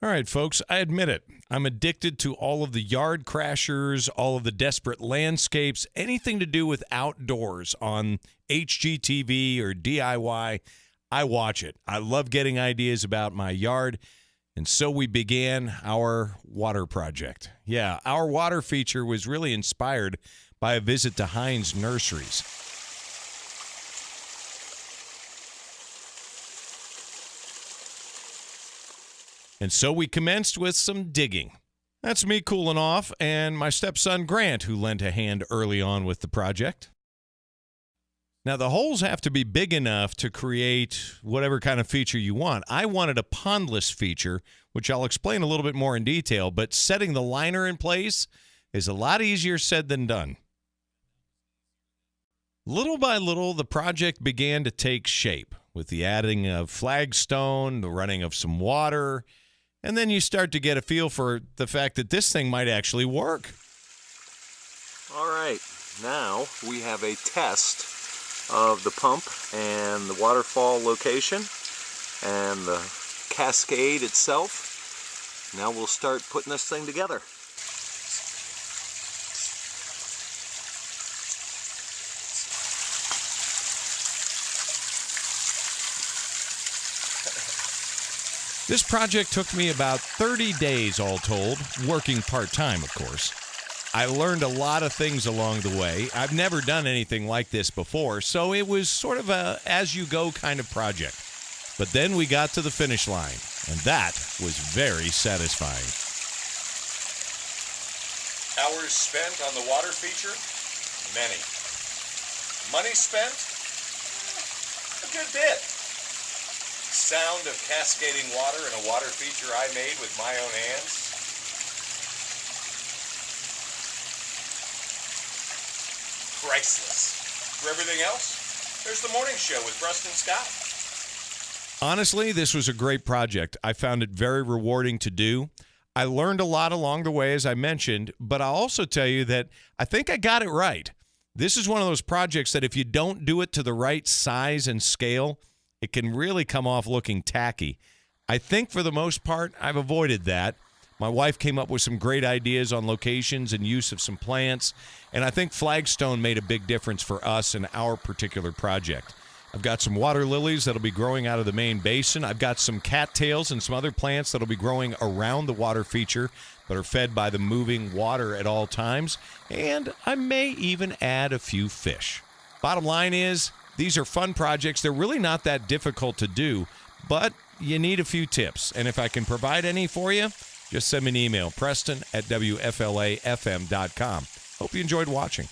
All right, folks, I admit it. I'm addicted to all of the yard crashers, all of the desperate landscapes, anything to do with outdoors on HGTV or DIY. I watch it. I love getting ideas about my yard. And so we began our water project. Yeah, our water feature was really inspired by a visit to Heinz Nurseries. And so we commenced with some digging. That's me cooling off, and my stepson Grant, who lent a hand early on with the project. Now, the holes have to be big enough to create whatever kind of feature you want. I wanted a pondless feature, which I'll explain a little bit more in detail, but setting the liner in place is a lot easier said than done. Little by little, the project began to take shape with the adding of flagstone, the running of some water, and then you start to get a feel for the fact that this thing might actually work. All right, now we have a test of the pump and the waterfall location and the cascade itself. Now we'll start putting this thing together. This project took me about 30 days all told, working part-time, of course. I learned a lot of things along the way. I've never done anything like this before, so it was sort of a as-you-go kind of project. But then we got to the finish line, and that was very satisfying. Hours spent on the water feature? Many. Money spent? A good bit. Sound of cascading water in a water feature I made with my own hands? Priceless. For everything else, there's the morning show with Preston Scott. Honestly, this was a great project. I found it very rewarding to do. I learned a lot along the way, as I mentioned, but I'll also tell you that I think I got it right. This is one of those projects that if you don't do it to the right size and scale, it can really come off looking tacky. I think for the most part, I've avoided that. My wife came up with some great ideas on locations and use of some plants, and I think flagstone made a big difference for us in our particular project. I've got some water lilies that'll be growing out of the main basin. I've got some cattails and some other plants that'll be growing around the water feature that are fed by the moving water at all times, and I may even add a few fish. Bottom line is, these are fun projects. They're really not that difficult to do, but you need a few tips. And if I can provide any for you, just send me an email, Preston@WFLA-FM.com. Hope you enjoyed watching.